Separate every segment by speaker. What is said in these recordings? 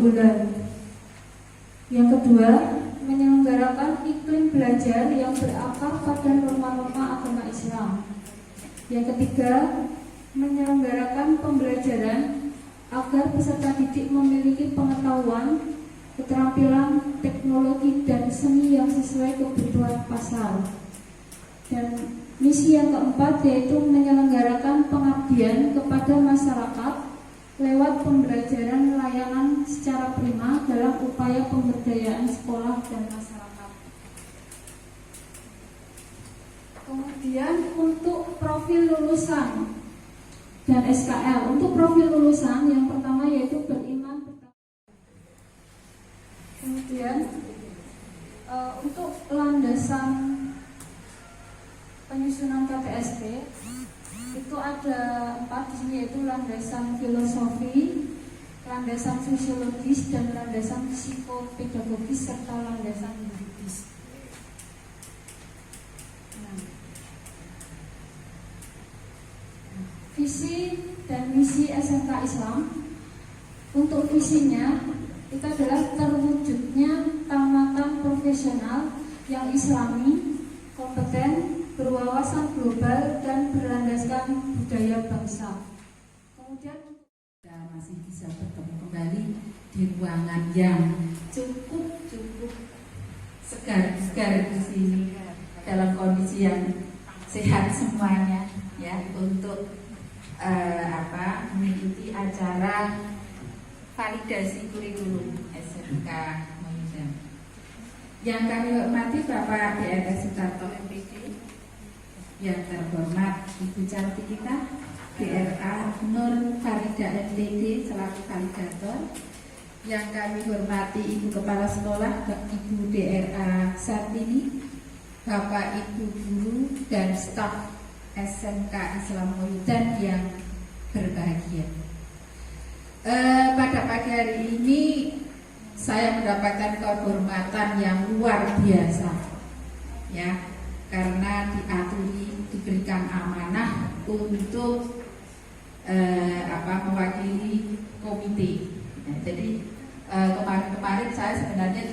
Speaker 1: unggulan. Yang kedua, menyelenggarakan iklim belajar yang berakar pada norma-norma agama Islam. Yang ketiga, menyelenggarakan pembelajaran agar peserta didik memiliki pengetahuan, keterampilan, teknologi, dan seni yang sesuai kebutuhan pasar. Dan misi yang keempat yaitu menyelenggarakan pengabdian kepada masyarakat lewat pembelajaran layanan secara prima dalam upaya pemberdayaan sekolah dan masyarakat. Kemudian untuk profil lulusan dan SKL. Untuk profil lulusan yang pertama yaitu beriman. Kemudian untuk landasan penyusunan KTSP itu ada 4 di sini, yaitu landasan filosofi, landasan sosiologis, dan landasan psikopedagogis serta landasan yuridis. Visi dan misi SMK Islam. Untuk visinya itu adalah terwujudnya tamatan profesional yang islami, kompeten, berwawasan global, dan berlandaskan budaya bangsa. Kemudian
Speaker 2: kita masih bisa bertemu kembali di ruangan yang cukup segar di sini dalam kondisi yang sehat semuanya ya, untuk mengikuti acara validasi kurikulum SMK Moyudan. Yang kami hormati Bapak DRK Sutarto MPD, yang terhormat Ibu Cantikita DRA Nur Farida MPD selaku validator, yang kami hormati Ibu Kepala Sekolah Ibu DRA Sartini, Bapak Ibu Guru dan staf SMK Islam Moyudan yang berbahagia. Pada pagi hari ini saya mendapatkan kehormatan yang luar biasa ya, karena diberikan amanah untuk mewakili komite. Nah, jadi kemarin saya sebenarnya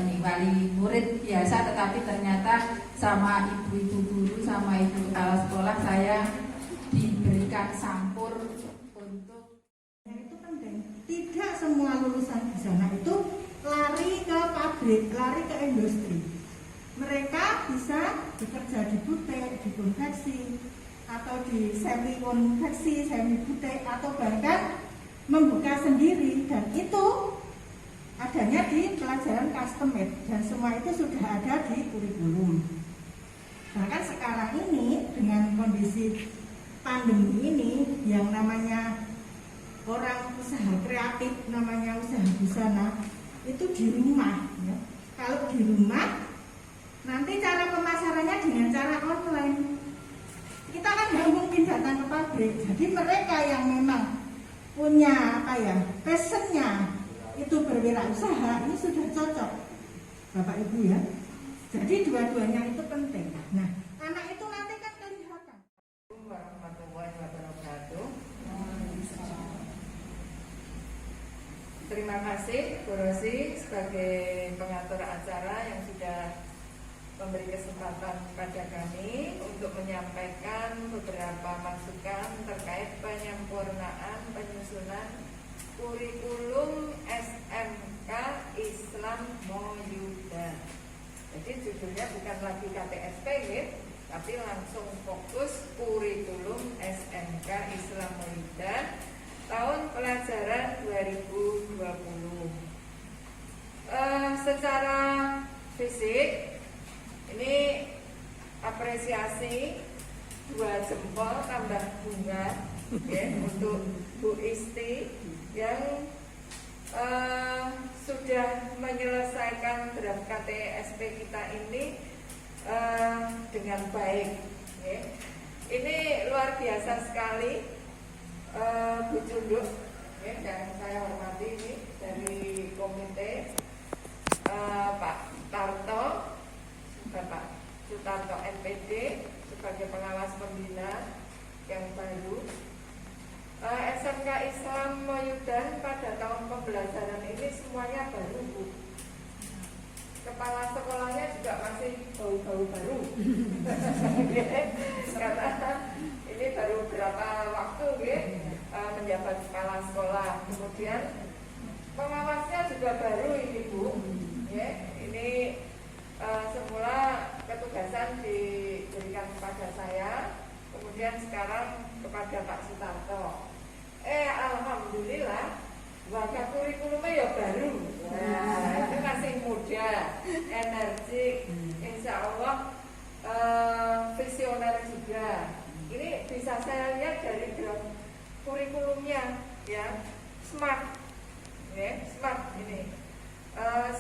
Speaker 2: ini wali murid biasa, tetapi ternyata sama ibu-ibu guru sama ibu kepala sekolah saya diberikan sampur untuk.
Speaker 3: Itu penting. Tidak semua lulusan di sana itu lari ke pabrik, lari ke industri. Mereka bisa bekerja di butik, di konveksi, atau di semi konveksi, semi butik, atau bahkan membuka sendiri, dan itu adanya di pelajaran custom made, dan semua itu sudah ada di kurikulum. Bahkan sekarang ini dengan kondisi pandemi ini, yang namanya orang usaha kreatif, namanya usaha busana, itu di rumah ya. Kalau di rumah nanti cara pemasarannya dengan cara online. Kita kan nggak mungkin datang ke pabrik. Jadi mereka yang memang punya passionnya itu berwirausaha, ini sudah cocok Bapak Ibu ya. Jadi dua-duanya itu penting. Nah, anak itu nanti kan kelihatan.
Speaker 4: Warahmatullahi wabarakatuh. Terima kasih Bu Rosi sebagai pengatur acara yang sudah memberi kesempatan kepada kami untuk menyampaikan beberapa masukan terkait penyempurnaan penyusunan kurikulum SMK Islam Moyudan. Jadi judulnya bukan lagi KTSP ya, tapi langsung fokus kurikulum SMK Islam Moyudan tahun pelajaran 2020. Secara fisik ini apresiasi 2 jempol tambah bunga ya, untuk Bu Isti yang sudah menyelesaikan draft KTSP kita ini dengan baik ya. Ini luar biasa sekali Bu Cunduk ya, dan saya hormati ini dari komite Pak Tarto, Bapak Sutarto MPD sebagai pengawas pembina yang baru. SMK Islam Moyudan pada tahun pembelajaran ini semuanya baru, Bu. Kepala sekolahnya juga masih bau-bau baru. Karena ini baru berapa waktu menjabat kepala sekolah. Kemudian pengawasnya juga baru ini, Bu. Ini semula petugasan diberikan kepada saya, kemudian sekarang kepada Pak Sutarto. Alhamdulillah, warga kurikulumnya ya baru. Nah, itu masih muda, energik, insya Allah visioner juga. Ini bisa saya lihat dari kurikulumnya, ya, smart, smart ini.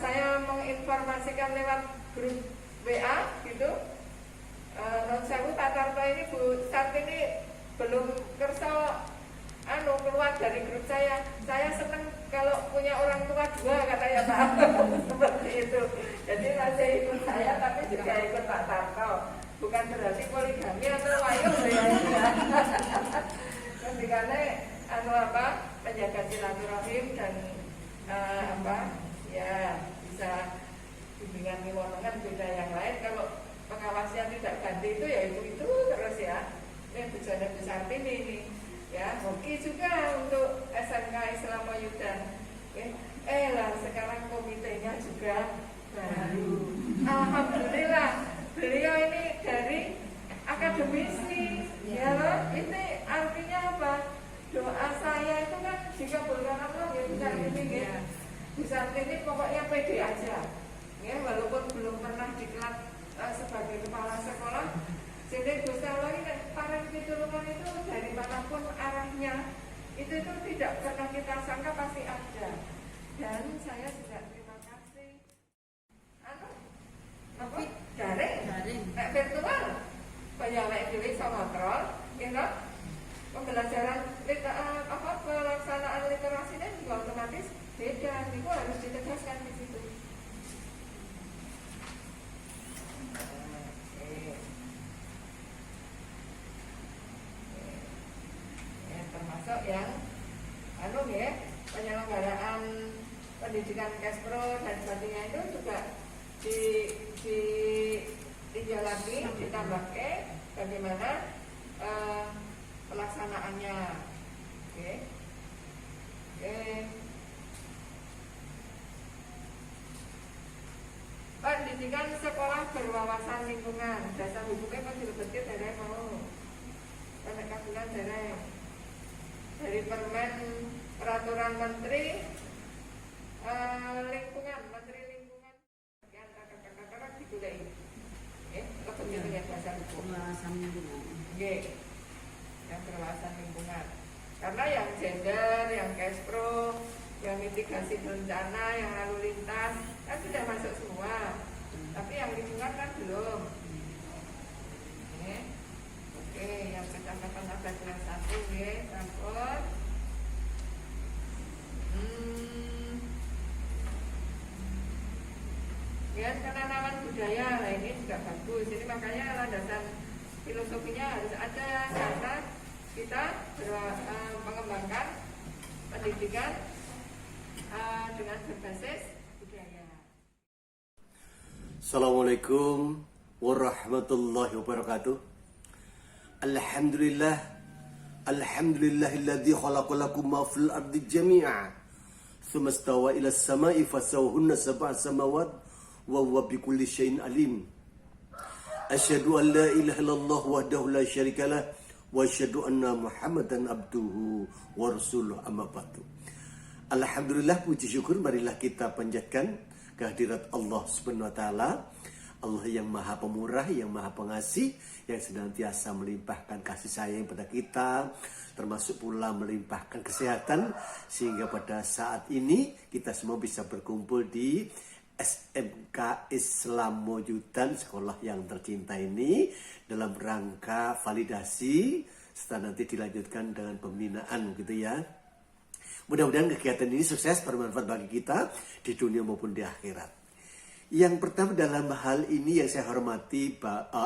Speaker 4: Saya menginformasikan lewat grup WA gitu. Non sewu Pak Tarto ini Bu saat ini belum kersa keluar dari grup saya. Saya senang kalau punya orang tua dua, katanya Pak. Seperti itu. Jadi masih ikut saya tapi juga ikut Pak Tarto. Bukan berarti poligami atau wayang ya. Ketika menjaga silaturahim dan ya bisa bimbingan miwonongan beda yang lain. Kalau pengawasnya tidak ganti itu ya itu terus ya. Ini tujuannya besar ini ya. Hoki juga untuk SMK Islam Moyudan. Sekarang komitenya juga baru. Alhamdulillah, beliau ini dari akademisi ya loh. Ini artinya apa? Doa saya itu kan dikabulkan Allah ya, bisa ini ya. Bisa ini pokoknya pede aja ya, walaupun belum pernah diklat sebagai kepala sekolah. Jadi Gusti Allah ini para pitulungan itu dari manapun arahnya itu tidak pernah kita sangka pasti ada. Dan saya juga terima kasih daring virtual penyampaian diri sama kontrol pembelajaran pelaksanaan literasinya juga otomatis beda. Itu harus ditegaskan di situ. Termasuk yang penyelenggaraan pendidikan Kespro dan sebagainya itu juga ditinjau lagi, ditambahkan bagaimana pelaksanaannya. Pendidikan sekolah berwawasan lingkungan, dasar hukumnya kan dilebetkan dari mau penekanan dari Permen Peraturan Menteri Lingkungan, Menteri Lingkungan yang kakak-kakak digulai kepentingan dasar hukum yang berwawasan lingkungan. Karena yang gender, yang Kespro, yang mitigasi bencana, yang lalu lintas kan sudah masuk semua, tapi yang lingkungan kan belum. Yang kecamatan ada kelas 1 transport. Penanaman budaya, ini juga bagus. Ini makanya landasan filosofinya harus ada, karena kita mengembangkan pendidikan dengan berbasis budaya.
Speaker 5: Assalamualaikum warahmatullahi wabarakatuh. Alhamdulillahilladzi khalaqa lakum ma fil ardi jami'a tsumma istawa ila as-sama'i fasawwahunna sab'a samawat wa huwa bikulli syai'in alim. Asyhadu an la ilaha illallah wahdahu la syarika lah wa asyhadu anna Muhammadan abduhu wa rasuluhu amma ba'du. Alhamdulillah, puji syukur marilah kita panjatkan kehadirat Allah Subhanahu wa taala. Allah yang maha pemurah, yang maha pengasih, yang senantiasa melimpahkan kasih sayang pada kita, termasuk pula melimpahkan kesehatan, sehingga pada saat ini kita semua bisa berkumpul di SMK Islam Moyudan, sekolah yang tercinta ini, dalam rangka validasi, setelah nanti dilanjutkan dengan pembinaan gitu ya. Mudah-mudahan kegiatan ini sukses, bermanfaat bagi kita di dunia maupun di akhirat. Yang pertama dalam hal ini yang saya hormati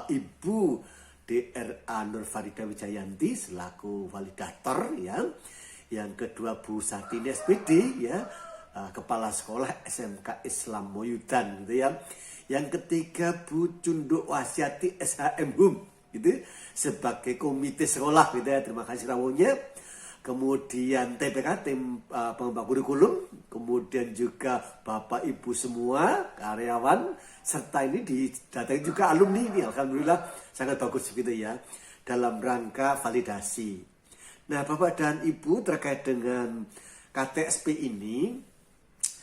Speaker 5: Ibu DRA Nur Farida Wijayanti selaku validator ya. Yang kedua Bu Sartini SPD ya, Kepala Sekolah SMK Islam Moyudan gitu ya. Yang ketiga Bu Cunduk Wasyati SHM HUM gitu sebagai komite sekolah gitu ya. Terima kasih rawuhnya. Kemudian TPK tim pengembang kurikulum, kemudian juga Bapak Ibu semua karyawan, serta ini didatangi juga alumni ini, alhamdulillah sangat bagus gitu ya dalam rangka validasi. Nah Bapak dan Ibu terkait dengan KTSP ini,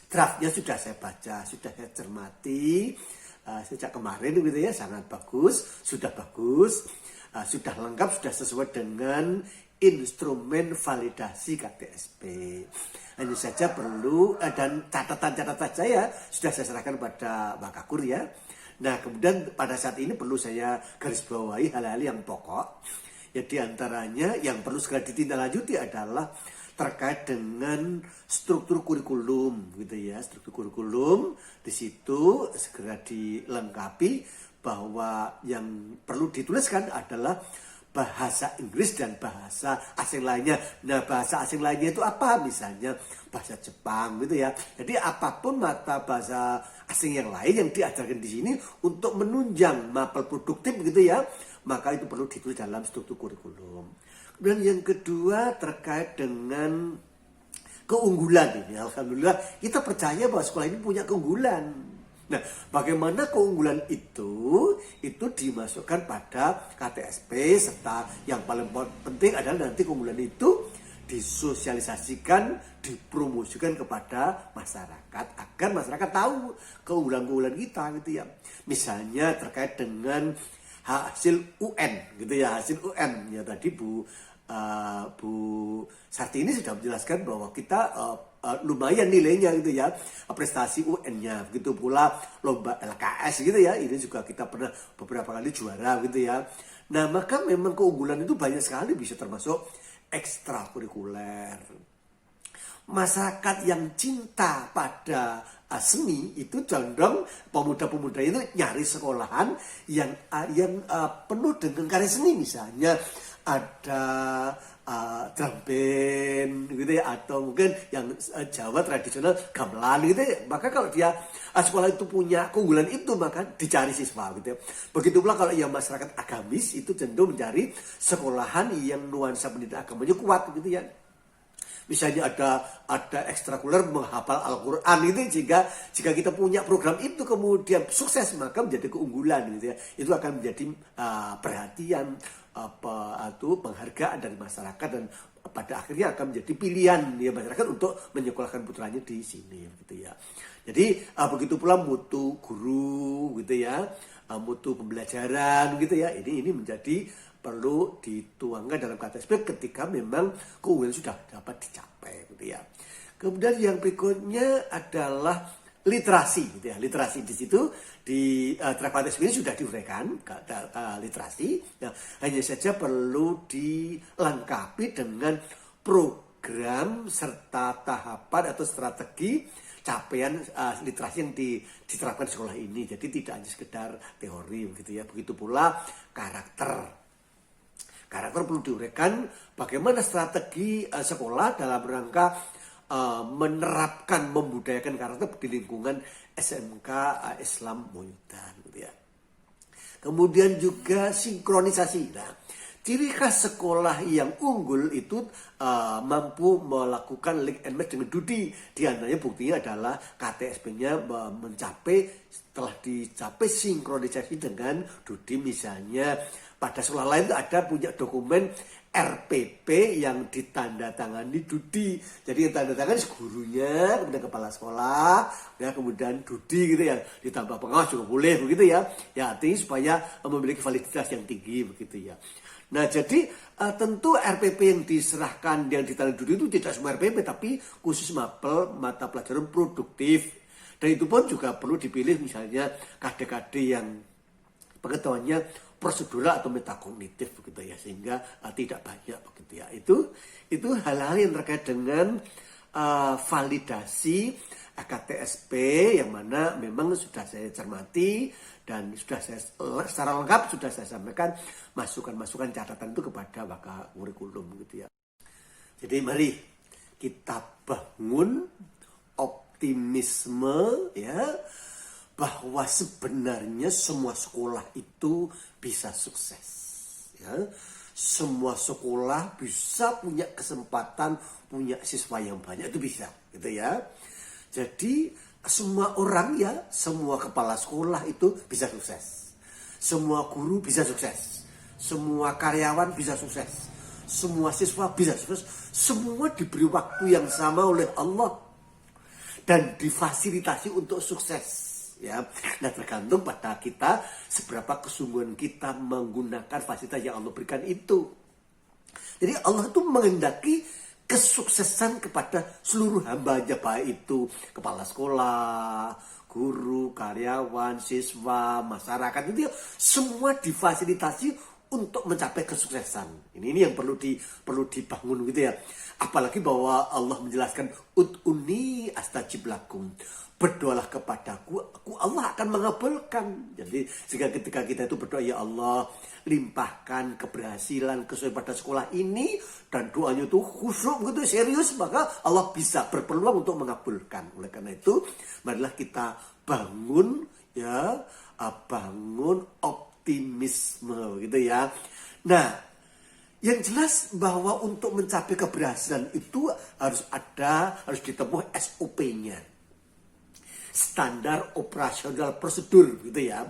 Speaker 5: draftnya sudah saya baca, sudah saya cermati sejak kemarin gitu ya, sangat bagus, sudah lengkap, sudah sesuai dengan instrumen validasi KTSP. Hanya saja perlu dan catatan-catatan saya sudah saya serahkan pada Mbak Kakur ya. Nah kemudian pada saat ini perlu saya garis bawahi hal-hal yang pokok. Ya diantaranya yang perlu segera ditindaklanjuti adalah terkait dengan struktur kurikulum gitu ya. Struktur kurikulum di situ segera dilengkapi bahwa yang perlu dituliskan adalah bahasa Inggris dan bahasa asing lainnya. Nah bahasa asing lainnya itu apa? Misalnya bahasa Jepang gitu ya. Jadi apapun mata bahasa asing yang lain yang diajarkan di sini untuk menunjang mapel produktif gitu ya, maka itu perlu ditulis dalam struktur kurikulum. Kemudian yang kedua terkait dengan keunggulan ini. Alhamdulillah kita percaya bahwa sekolah ini punya keunggulan. Nah, bagaimana keunggulan itu dimasukkan pada KTSP, serta yang paling penting adalah nanti keunggulan itu disosialisasikan, dipromosikan kepada masyarakat agar masyarakat tahu keunggulan-keunggulan kita gitu ya. Misalnya terkait dengan hasil UN gitu ya, hasil UN ya tadi Bu Sartini sudah menjelaskan bahwa kita lumayan nilainya gitu ya, prestasi UN-nya. Begitu pula lomba LKS gitu ya, ini juga kita pernah beberapa kali juara gitu ya. Nah maka memang keunggulan itu banyak sekali, bisa termasuk ekstrakurikuler. Masyarakat yang cinta pada seni itu condong pemuda-pemuda itu nyari sekolahan yang penuh dengan karya seni, misalnya ada drum band gitu ya, atau mungkin yang Jawa tradisional gamelan gitu ya. Maka kalau dia sekolah itu punya keunggulan itu, maka dicari siswa gitu ya. Begitu pula kalau yang masyarakat agamis itu cenderung mencari sekolahan yang nuansa pendidikan agamanya kuat gitu ya. Misalnya ada ekstrakurikuler menghafal Al-Quran itu, jika kita punya program itu kemudian sukses, maka menjadi keunggulan gitu ya. Itu akan menjadi perhatian, penghargaan dari masyarakat, dan pada akhirnya akan menjadi pilihan ya masyarakat untuk menyekolahkan putranya di sini gitu ya. Jadi begitu pula mutu guru gitu ya, mutu pembelajaran gitu ya. Ini menjadi perlu dituangkan dalam KTSP ketika memang keunggulan sudah dapat dicapai gitu ya. Kemudian yang berikutnya adalah literasi gitu ya. Literasi di situ di draft KTSP ini sudah diuraikan literasi. Nah, hanya saja perlu dilengkapi dengan program serta tahapan atau strategi capaian literasi yang diterapkan di sekolah ini. Jadi tidak hanya sekedar teori begitu ya. Begitu pula karakter perlu diuraikan bagaimana strategi sekolah dalam rangka menerapkan, membudayakan karakter di lingkungan SMK Islam Moyudan gitu ya. Kemudian juga sinkronisasi. Nah, ciri khas sekolah yang unggul itu mampu melakukan link and match dengan Dudi. Di antaranya buktinya adalah KTSP-nya telah dicapai sinkronisasi dengan Dudi. Misalnya pada sekolah lain itu ada punya dokumen RPP yang ditandatangani Dudi. Jadi yang tandatangani gurunya, kemudian kepala sekolah, ya kemudian Dudi gitu ya. Ditambah pengawas juga boleh begitu ya. Ya artinya supaya memiliki validitas yang tinggi begitu ya. Nah jadi tentu RPP yang diserahkan, yang ditandai Dudi itu tidak semua RPP, tapi khusus mata pelajaran produktif. Dan itu pun juga perlu dipilih misalnya kade-kade yang pengetahuannya prosedural atau metakognitif begitu ya, sehingga tidak banyak begitu ya. Itu hal-hal yang terkait dengan validasi KTSP yang mana memang sudah saya cermati dan sudah saya secara lengkap sudah saya sampaikan masukan-masukan catatan itu kepada Waka Kurikulum gitu ya. Jadi mari kita bangun optimisme ya bahwa sebenarnya semua sekolah itu bisa sukses ya. Semua sekolah bisa punya kesempatan punya siswa yang banyak, itu bisa gitu ya. Jadi semua orang ya, semua kepala sekolah itu bisa sukses. Semua guru bisa sukses. Semua karyawan bisa sukses. Semua siswa bisa sukses. Semua diberi waktu yang sama oleh Allah dan difasilitasi untuk sukses. Ya, nah tergantung pada kita seberapa kesungguhan kita menggunakan fasilitas yang Allah berikan itu. Jadi Allah itu menghendaki kesuksesan kepada seluruh hambanya, baik itu kepala sekolah, guru, karyawan, siswa, masyarakat, itu ya, semua difasilitasi untuk mencapai kesuksesan. Ini yang perlu dibangun gitu ya. Apalagi bahwa Allah menjelaskan ud'uni astajib lakum. Berdoalah kepadaku, Allah akan mengabulkan. Jadi sehingga ketika kita itu berdoa, ya Allah, limpahkan keberhasilan kesuai pada sekolah ini, dan doanya itu khusyuk begitu serius, maka Allah bisa berpeluang untuk mengabulkan. Oleh karena itu, marilah kita bangun ya, bangun optimisme gitu ya. Nah, yang jelas bahwa untuk mencapai keberhasilan itu harus ditempuh SOP-nya. Standar operasional prosedur gitu ya.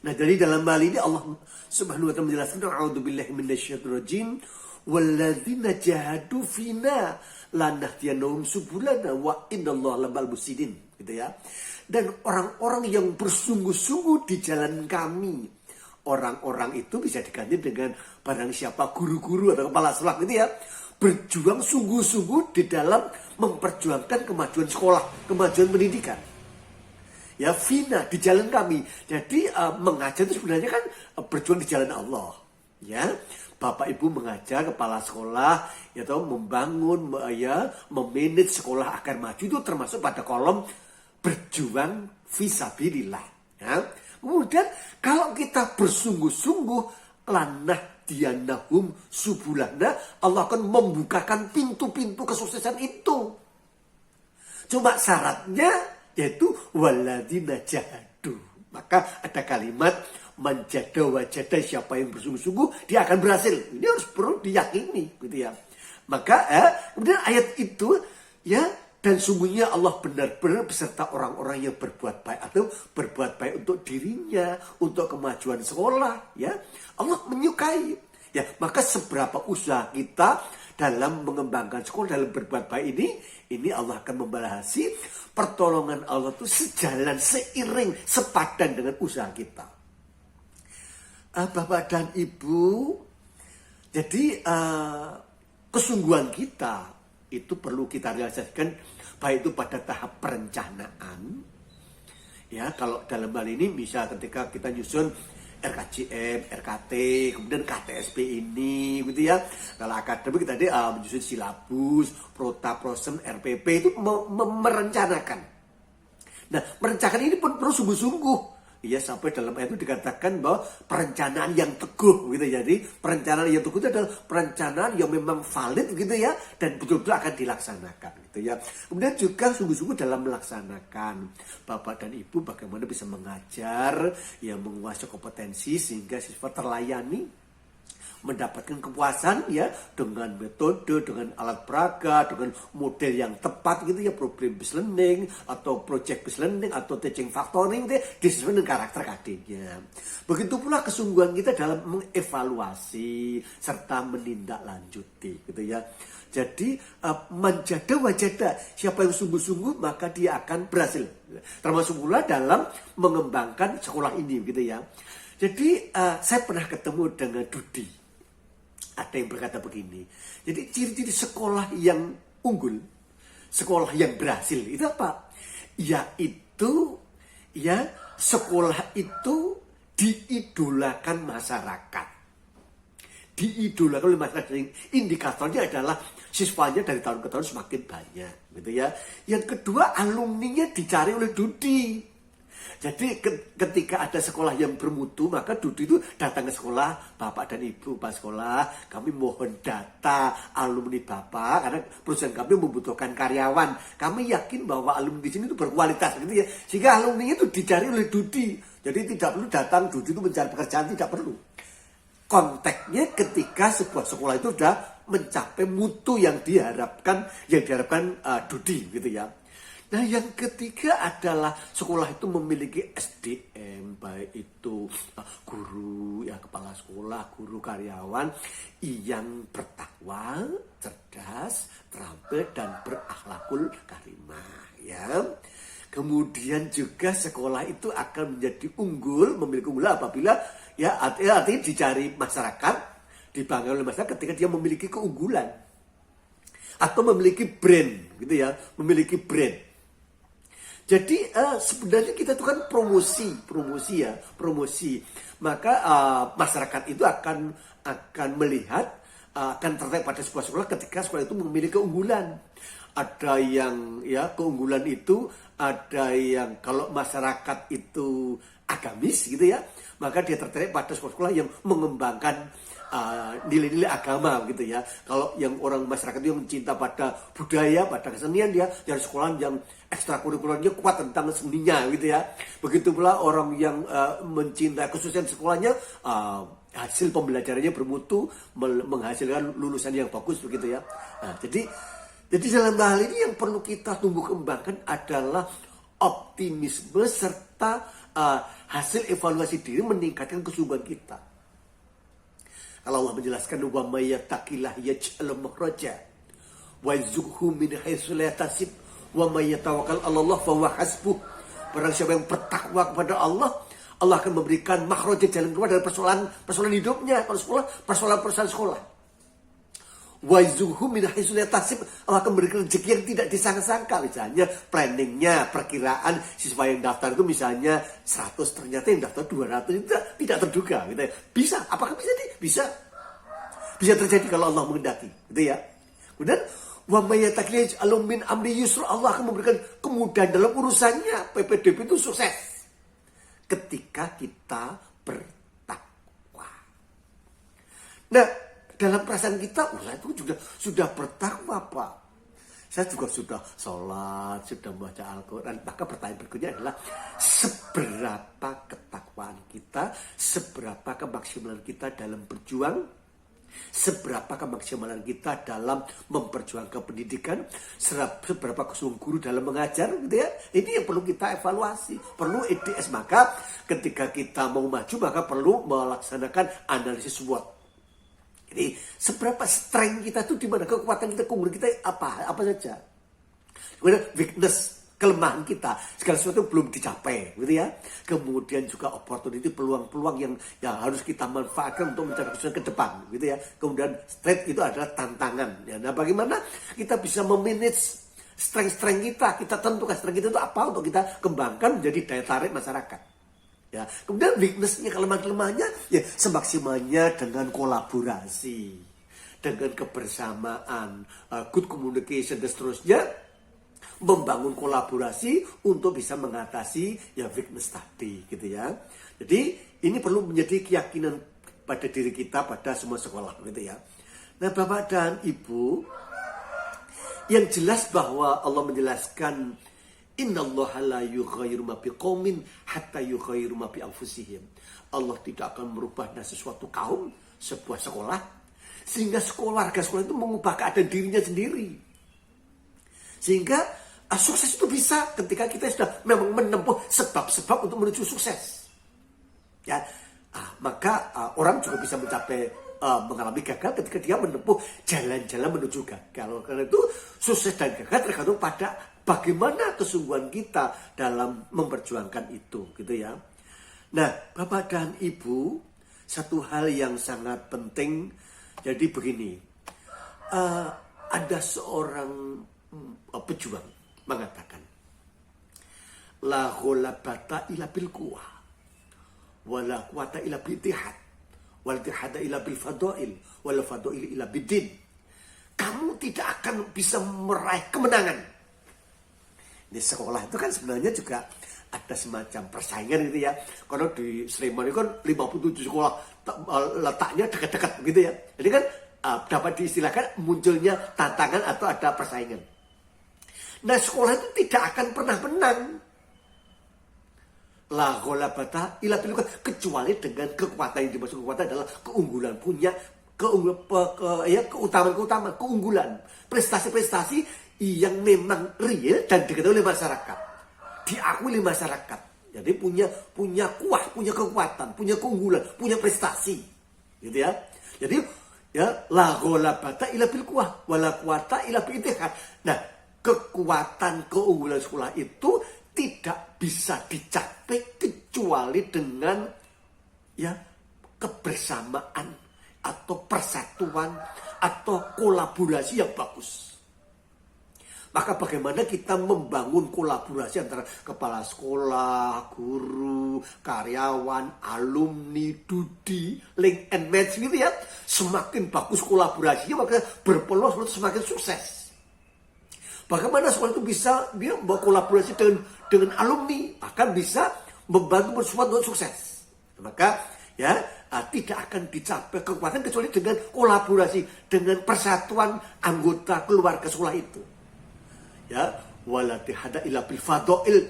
Speaker 5: Nah, dari dalam hal ini Allah Subhanahu wa taala menjelaskan, a'udzubillahi minasyaitonir rajim, walladzina jahadu fina lanahdiyannahum subulana wa innallaha lamal muhsinin gitu ya. Dan orang-orang yang bersungguh-sungguh di jalan kami, orang-orang itu bisa diganti dengan barang siapa, guru-guru atau kepala sekolah gitu ya, berjuang sungguh-sungguh di dalam memperjuangkan kemajuan sekolah, kemajuan pendidikan. Ya, fina, di jalan kami. Jadi mengajar itu sebenarnya kan berjuang di jalan Allah. Ya, Bapak Ibu mengajar, kepala sekolah, ya tahu, membangun, memanage sekolah agar maju, itu termasuk pada kolom berjuang fisabilillah. Ya. Kemudian kalau kita bersungguh-sungguh, lanahdiyannahum subulana, Allah akan membukakan pintu-pintu kesuksesan itu. Cuma syaratnya yaitu walladzina jahadu. Maka ada kalimat manjada wajada, siapa yang bersungguh-sungguh dia akan berhasil. Ini harus perlu diyakini gitu ya. Maka kemudian ayat itu ya, dan sungguhnya Allah benar-benar beserta orang-orang yang berbuat baik atau berbuat baik untuk dirinya, untuk kemajuan sekolah ya. Allah menyukai. Ya, maka seberapa usaha kita dalam mengembangkan sekolah, dalam berbuat baik ini Allah akan membalasi. Pertolongan Allah itu sejalan, seiring, sepadan dengan usaha kita. Bapak dan Ibu, jadi kesungguhan kita itu perlu kita realisasikan, baik itu pada tahap perencanaan. Ya, kalau dalam hal ini bisa ketika kita nyusun RKJM, RKT, kemudian KTSP ini, gitu ya. Kalau akademik tadi menyusun silabus, prota, prosem, RPP itu merencanakan. Nah, merencanakan ini pun perlu sungguh-sungguh. Ya, sampai dalam ayat itu dikatakan bahwa perencanaan yang teguh, gitu. Jadi perencanaan yang teguh itu adalah perencanaan yang memang valid, gitu ya, dan betul-betul akan dilaksanakan, gitu ya. Kemudian juga sungguh-sungguh dalam melaksanakan. Bapak dan Ibu bagaimana bisa mengajar, yang menguasai kompetensi sehingga siswa terlayani, mendapatkan kepuasan ya, dengan metode, dengan alat peraga, dengan model yang tepat gitu ya, problem based learning atau project based learning atau teaching factoring gitu ya, disesuaikan dengan karakter KD-nya. Begitu pula kesungguhan kita dalam mengevaluasi serta menindaklanjuti gitu ya. Jadi manjada wajada, siapa yang sungguh-sungguh maka dia akan berhasil. Termasuk pula dalam mengembangkan sekolah ini gitu ya. Jadi saya pernah ketemu dengan Dudi. Ada yang berkata begini, jadi ciri-ciri sekolah yang unggul, sekolah yang berhasil itu apa? Yaitu ya, sekolah itu diidolakan masyarakat. Diidolakan oleh masyarakat. Indikatornya adalah siswanya dari tahun ke tahun semakin banyak, gitu ya. Yang kedua, alumninya dicari oleh Dudi. Jadi ketika ada sekolah yang bermutu, maka Dudi itu datang ke sekolah, Bapak dan Ibu Pak sekolah, kami mohon data alumni Bapak, karena perusahaan kami membutuhkan karyawan. Kami yakin bahwa alumni di sini itu berkualitas, gitu ya. Sehingga alumni itu dicari oleh Dudi. Jadi tidak perlu datang Dudi itu mencari pekerjaan, tidak perlu. Konteksnya ketika sebuah sekolah itu sudah mencapai mutu yang diharapkan Dudi, gitu ya. Nah, yang ketiga adalah sekolah itu memiliki SDM, baik itu guru, ya kepala sekolah, guru, karyawan yang bertakwa, cerdas, terampil dan berakhlakul karimah, ya. Kemudian juga sekolah itu akan menjadi unggul, memiliki unggulan apabila ya artinya dicari masyarakat, dibanggakan oleh masyarakat ketika dia memiliki keunggulan atau memiliki brand, gitu ya, memiliki brand. Jadi sebenarnya kita itu kan promosi. Maka masyarakat itu akan melihat, akan tertarik pada sebuah sekolah ketika sekolah itu memiliki keunggulan. Ada yang ya keunggulan itu, ada yang kalau masyarakat itu agamis, gitu ya, maka dia tertarik pada sekolah-sekolah yang mengembangkan nilai-nilai agama, gitu ya. Kalau yang orang masyarakat yang cinta pada budaya, pada kesenian, dia dari sekolah yang ekstrakurikulernya kuat tentang seninya, gitu ya. Begitu pula orang yang mencintai khususnya sekolahnya hasil pembelajarannya bermutu, menghasilkan lulusan yang bagus, begitu ya. Nah, jadi dalam hal ini yang perlu kita tumbuh kembangkan adalah optimisme serta hasil evaluasi diri meningkatkan kesungguhan kita. Kalau Allah menjelaskan wa may yattaqillah yaj'al makhraja wa yarzuqhu min haitsu la yahtasib wa may yatawakkal 'ala Allah fa huwa hasbuh. Barang siapa yang bertakwa kepada Allah, Allah akan memberikan makhraja, jalan keluar dari persoalan hidupnya. Kalau sekolah, persoalan sekolah. Wa yarzuqhu min haitsu la yahtasib, Allah akan memberikan rezeki yang tidak disangka-sangka. Misalnya planningnya, perkiraan siswa yang daftar itu misalnya 100, ternyata yang daftar 200, itu tidak terduga, gitu ya. Bisa, apakah bisa? Bisa terjadi kalau Allah menghendaki, gitu ya. Kemudian wa may yattaqillah yaj'al min amri yusra, Allah akan memberikan kemudahan dalam urusannya. PPDB itu sukses ketika kita bertakwa. Nah, dalam perasaan kita, saya itu juga sudah bertakwa, Pak. Saya juga sudah sholat, sudah membaca Al-Quran. Maka pertanyaan berikutnya adalah, seberapa ketakwaan kita, seberapa kemaksimalan kita dalam berjuang, seberapa kemaksimalan kita dalam memperjuangkan pendidikan, seberapa kesungguhan guru dalam mengajar, gitu ya. Ini yang perlu kita evaluasi, perlu EDS. Maka ketika kita mau maju, maka perlu melaksanakan analisis SWOT. Jadi seberapa strength kita itu di mana, kekuatan kita, keunggulan kita apa saja. Kemudian weakness, kelemahan kita, segala sesuatu belum dicapai, gitu ya. Kemudian juga opportunity, peluang-peluang yang harus kita manfaatkan untuk mencapai kesuksesan ke depan, gitu ya. Kemudian strength itu adalah tantangan. Ya. Nah, bagaimana kita bisa memanage strength kita tentukan strength kita itu apa untuk kita kembangkan menjadi daya tarik masyarakat. Ya, kemudian weakness-nya, kelemahan-kelemahannya, ya semaksimalnya dengan kolaborasi, dengan kebersamaan, good communication dan seterusnya, membangun kolaborasi untuk bisa mengatasi ya weakness tadi, gitu ya. Jadi ini perlu menjadi keyakinan pada diri kita, pada semua sekolah, gitu ya. Nah, Bapak dan Ibu, yang jelas bahwa Allah menjelaskan innallaha la yughayyiru ma biqaumin hatta yughayyiru ma bi anfusihim. Allah tidak akan merubah sesuatu kaum, sebuah sekolah, sehingga warga sekolah itu mengubah keadaan dirinya sendiri. Sehingga sukses itu bisa ketika kita sudah memang menempuh sebab-sebab untuk menuju sukses. Ya, maka orang juga bisa mengalami gagal ketika dia menempuh jalan-jalan menuju gagal. Karena itu sukses dan gagal tergantung pada bagaimana kesungguhan kita dalam memperjuangkan itu, gitu ya. Nah, Bapak dan Ibu, satu hal yang sangat penting, jadi begini, ada seorang pejuang mengatakan, la ghalabata illa bil quwwah, wa la quwwata illa bil ittihad, wal ittihada illa bil fadail, wal fadail illa bid din. kamu tidak akan bisa meraih kemenangan. Di sekolah itu kan sebenarnya juga ada semacam persaingan gitu ya. Karena di Sleman itu kan 57 sekolah letaknya dekat-dekat gitu ya. Jadi kan dapat diistilahkan munculnya tantangan atau ada persaingan. Nah, sekolah itu tidak akan pernah menang. La ghalabata illa bil quwwah, kecuali dengan kekuatan. Yang dimaksud kekuatan adalah keunggulan, punya keutamaan, keunggulan, prestasi-prestasi yang memang real dan diketahui oleh masyarakat, diakui oleh masyarakat. Jadi punya kuah, punya kekuatan, punya keunggulan, punya prestasi, gitu ya. Jadi ya, la ghalabata illa bil quwwah wala quwwata illa bil ittihad. Nah, kekuatan keunggulan sekolah itu tidak bisa dicapai kecuali dengan ya kebersamaan atau persatuan atau kolaborasi yang bagus. Maka bagaimana kita membangun kolaborasi antara kepala sekolah, guru, karyawan, alumni, dudi, link and match gitu ya. Semakin bagus kolaborasinya maka berpeluang semakin sukses. Bagaimana sekolah itu bisa dia berkolaborasi dengan alumni, bahkan bisa membantu bersuatu untuk sukses. Maka ya tidak akan dicapai kekuatan kecuali dengan kolaborasi, dengan persatuan anggota keluarga sekolah itu. Ya, walatihada ila bil fadail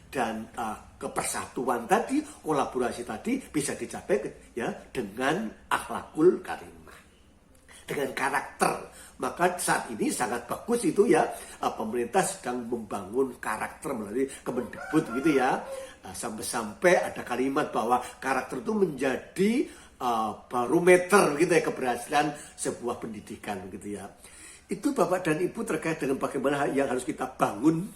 Speaker 5: dan kepersatuan tadi, kolaborasi tadi bisa dicapai ya dengan akhlakul karimah, dengan karakter. Maka saat ini sangat bagus itu ya, pemerintah sedang membangun karakter melalui Kemendikbud gitu ya. Sampai-sampai ada kalimat bahwa karakter itu menjadi barometer gitu ya keberhasilan sebuah pendidikan gitu ya. Itu Bapak dan Ibu terkait dengan bagaimana yang harus kita bangun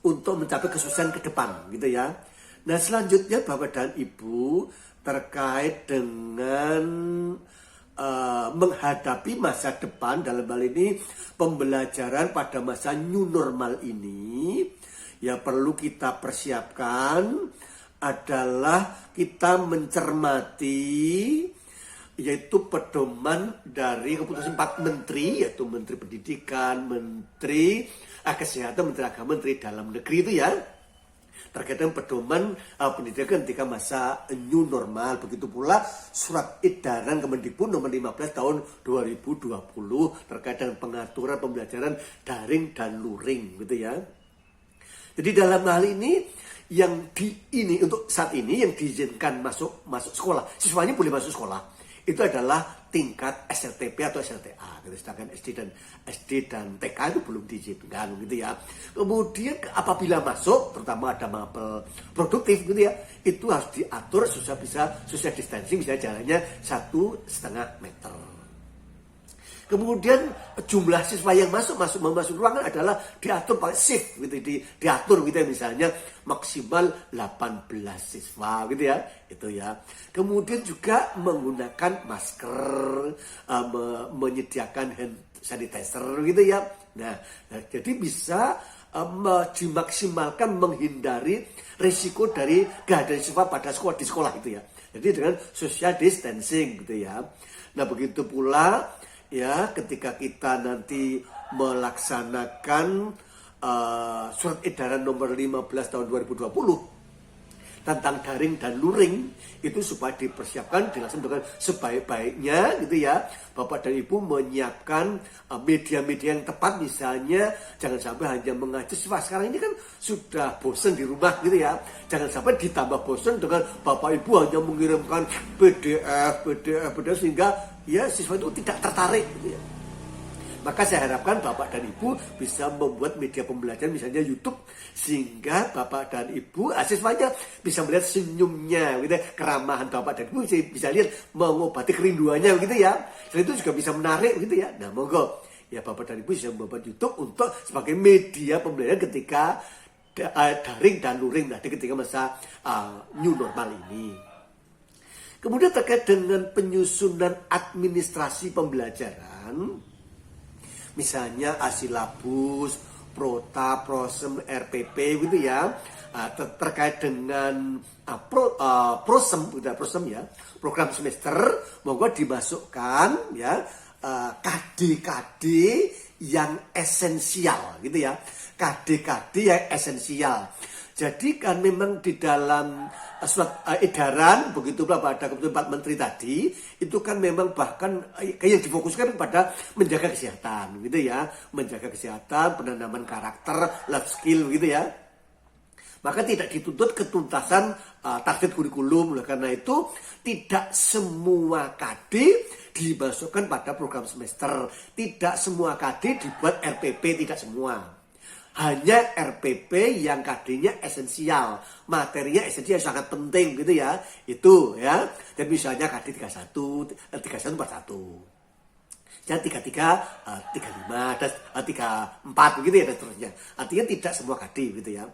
Speaker 5: untuk mencapai kesuksesan ke depan gitu ya. Nah, selanjutnya Bapak dan Ibu terkait dengan menghadapi masa depan, dalam hal ini pembelajaran pada masa new normal ini, ya perlu kita persiapkan adalah kita mencermati yaitu pedoman dari keputusan 4 menteri, yaitu Menteri Pendidikan, Menteri Kesehatan, Menteri Agama, Menteri Dalam Negeri itu ya, terkait dengan pedoman pendidikan ketika masa new normal. Begitu pula surat edaran Kemendikbud nomor 15 tahun 2020 terkait dengan pengaturan pembelajaran daring dan luring gitu ya. Jadi dalam hal ini untuk saat ini yang diizinkan masuk sekolah, siswanya boleh masuk sekolah, itu adalah tingkat SLTP atau SLTA. Sedangkan SD dan TK itu belum diizinkan gitu ya. Kemudian apabila masuk, terutama ada mapel produktif gitu ya, itu harus diatur social distancing, misalnya jalannya 1,5 meter. Kemudian jumlah siswa yang masuk ruangan adalah diatur pakai shift gitu, diatur gitu ya, misalnya maksimal 18 siswa gitu ya, itu ya. Kemudian juga menggunakan masker, menyediakan hand sanitizer gitu ya. Nah jadi bisa dimaksimalkan menghindari risiko dari kehadiran siswa pada di sekolah itu ya. Jadi dengan social distancing gitu ya. Nah begitu pula ya ketika kita nanti melaksanakan surat edaran nomor 15 tahun 2020 tentang daring dan luring, itu supaya dipersiapkan dilaksanakan dengan sebaik-baiknya gitu ya. Bapak dan Ibu menyiapkan media-media yang tepat, misalnya jangan sampai hanya mengajar siswa. Sekarang ini kan sudah bosan di rumah gitu ya. Jangan sampai ditambah bosan dengan Bapak Ibu hanya mengirimkan PDF sehingga ya siswa itu tidak tertarik gitu ya. Maka saya harapkan Bapak dan Ibu bisa membuat media pembelajaran misalnya YouTube, sehingga Bapak dan Ibu siswanya bisa melihat senyumnya gitu ya, keramahan Bapak dan Ibu bisa lihat mengobati kerinduannya gitu ya. Selain itu juga bisa menarik gitu ya. Nah monggo ya Bapak dan Ibu bisa membuat YouTube untuk sebagai media pembelajaran ketika daring dan luring nanti ketika masa new normal ini. Kemudian terkait dengan penyusunan administrasi pembelajaran, misalnya asilabus, prota, prosem, RPP gitu ya, terkait dengan prosem ya, program semester, monggo dimasukkan ya KD-KD yang esensial gitu ya. KD-KD yang esensial. Jadi kan memang di dalam surat edaran begitu pada keputusan 4 menteri tadi itu kan memang bahkan kayak difokuskan pada menjaga kesehatan gitu ya, menjaga kesehatan, penanaman karakter, life skill gitu ya. Maka tidak dituntut ketuntasan target kurikulum. Karena itu tidak semua KD dimasukkan pada program semester, tidak semua KD dibuat RPP, tidak semua. Hanya RPP yang KD-nya esensial, materinya esensial sangat penting gitu ya. Itu ya. Dan misalnya KD 31, 41, 41. Dan 33, 35, dan 34 begitu ya dan seterusnya. Artinya tidak semua KD gitu ya.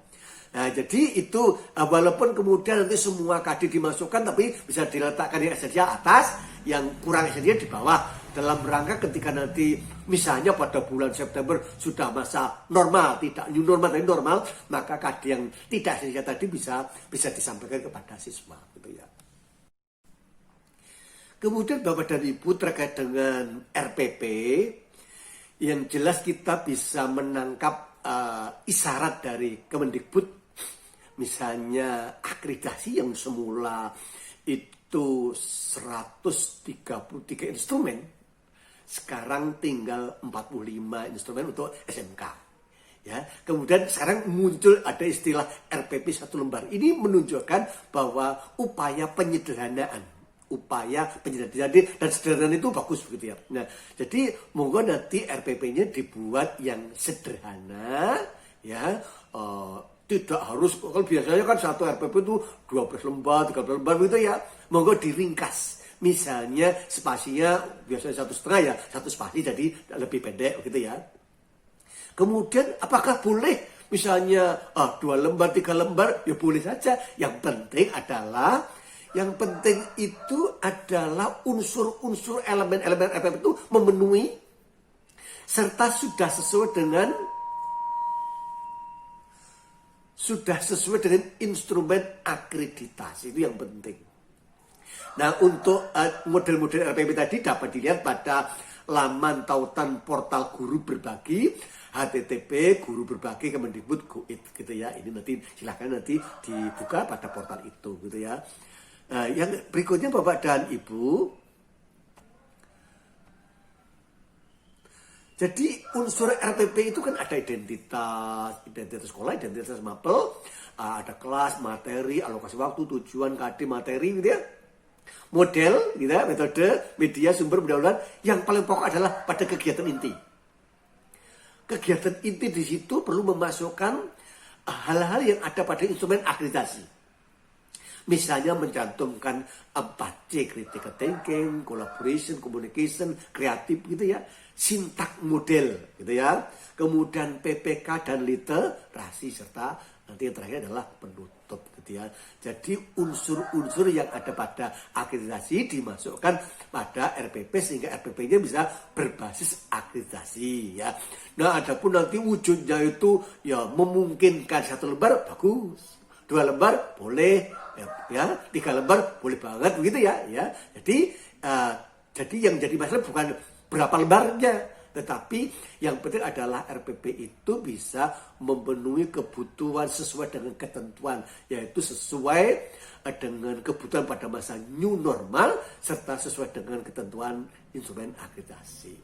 Speaker 5: Nah, jadi itu walaupun kemudian nanti semua KD dimasukkan tapi bisa diletakkan yang esensial atas, yang kurang esensial di bawah. Dalam rangka ketika nanti misalnya pada bulan September sudah masa normal, tidak new normal tapi normal, maka KD yang tidak esensial tadi bisa disampaikan kepada siswa gitu ya. Kemudian Bapak dan Ibu terkait dengan RPP, yang jelas kita bisa menangkap isyarat dari Kemendikbud, misalnya akreditasi yang semula itu 133 instrumen, sekarang tinggal 45 instrumen untuk SMK. Ya, kemudian sekarang muncul ada istilah RPP 1 lembar. Ini menunjukkan bahwa upaya penyederhanaan. Jadi, dan sederhana itu bagus begitu ya. Nah, jadi monggo nanti RPP-nya dibuat yang sederhana ya. Tidak harus, kalau biasanya kan satu RPP itu 12 lembar, 13 lembar gitu ya. Monggo diringkas. Misalnya spasinya biasanya 1,5 ya, 1 spasi jadi lebih pendek gitu ya. Kemudian apakah boleh misalnya 2 lembar, 3 lembar? Ya boleh saja. Yang penting itu adalah unsur-unsur elemen-elemen RPP itu memenuhi serta sudah sesuai dengan instrumen akreditasi. Itu yang penting. Nah, untuk model-model RPP tadi dapat dilihat pada laman tautan portal guru berbagi http guru berbagi Kemendikbud.go.id gitu ya. Ini nanti silakan nanti dibuka pada portal itu gitu ya. Nah, yang berikutnya Bapak dan Ibu, jadi unsur RPP itu kan ada identitas sekolah, identitas mapel, ada kelas, materi, alokasi waktu, tujuan, KD, materi gitu ya. Model, gitu ya, metode, media, sumber, pendahuluan. Yang paling pokok adalah pada kegiatan inti. Kegiatan inti di situ perlu memasukkan hal-hal yang ada pada instrumen akreditasi. Misalnya mencantumkan 4C, critical thinking, collaboration, communication, kreatif gitu ya. Sintak model gitu ya. Kemudian PPK dan literasi serta nanti yang terakhir adalah penutup gitu ya. Jadi unsur-unsur yang ada pada akreditasi dimasukkan pada RPP sehingga RPP-nya bisa berbasis akreditasi ya. Nah, adapun nanti wujudnya itu ya memungkinkan 1 lembar bagus, 2 lembar boleh ya, 3 lembar boleh banget begitu ya. Jadi yang jadi masalah bukan berapa lembarnya, tetapi yang penting adalah RPP itu bisa memenuhi kebutuhan sesuai dengan ketentuan, yaitu sesuai dengan kebutuhan pada masa new normal serta sesuai dengan ketentuan instrumen akreditasi.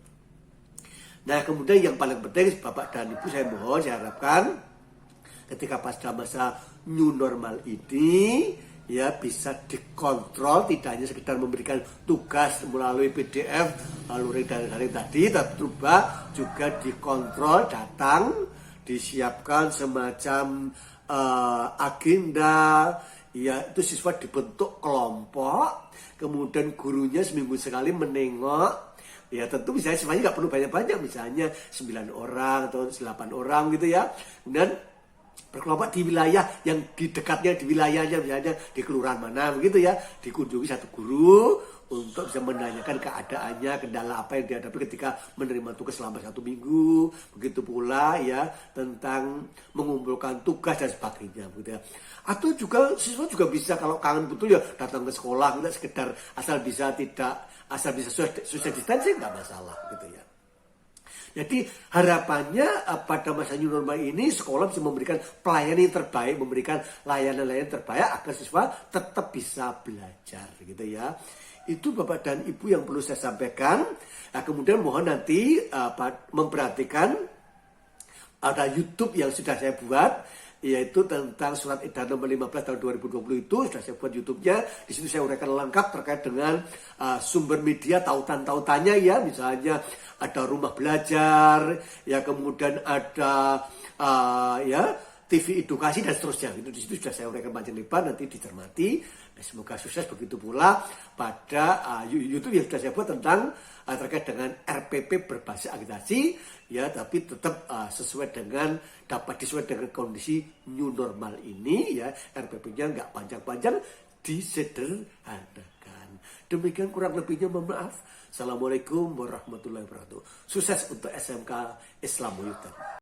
Speaker 5: Nah, kemudian yang paling penting Bapak dan Ibu, saya harapkan ketika pada masa new normal ini ya bisa dikontrol, tidak hanya sekedar memberikan tugas melalui PDF lalu daring tadi, tapi juga dikontrol, datang, disiapkan semacam agenda, ya itu siswa dibentuk kelompok, kemudian gurunya seminggu sekali menengok. Ya tentu misalnya siswanya nggak perlu banyak-banyak, misalnya 9 orang atau 8 orang gitu ya. Kemudian berkelompok di wilayah yang di dekatnya, di wilayahnya misalnya di kelurahan mana begitu ya, dikunjungi satu guru untuk bisa menanyakan keadaannya, kendala apa yang dihadapi ketika menerima tugas selama 1 minggu, begitu pula ya tentang mengumpulkan tugas dan sebagainya, begitu ya. Atau juga siswa juga bisa kalau kangen betul ya datang ke sekolah, tidak sekedar asal bisa social distancing nggak masalah, gitu ya. Jadi harapannya pada masa new normal ini sekolah bisa memberikan pelayanan yang terbaik, memberikan layanan-layanan terbaik agar siswa tetap bisa belajar, gitu ya. Itu Bapak dan Ibu yang perlu saya sampaikan. Nah, kemudian mohon nanti memperhatikan ada YouTube yang sudah saya buat, yaitu tentang surat edaran nomor 15 tahun 2020 itu sudah saya buat YouTube-nya. Di situ saya uraikan lengkap terkait dengan sumber media, tautan-tautannya ya, misalnya ada rumah belajar, ya kemudian ada ya TV edukasi dan seterusnya. Itu di situ sudah saya uraikan panjang lebar, nanti dicermati. Semoga sukses. Begitu pula pada YouTube yang sudah saya buat tentang terkait dengan RPP berbasis agitasi, ya, tapi tetap dapat disesuaikan dengan kondisi new normal ini, ya. RPP-nya nggak panjang-panjang, disederhanakan. Demikian kurang lebihnya, mohon maaf. Assalamualaikum warahmatullahi wabarakatuh. Sukses untuk SMK Islam Buyutan.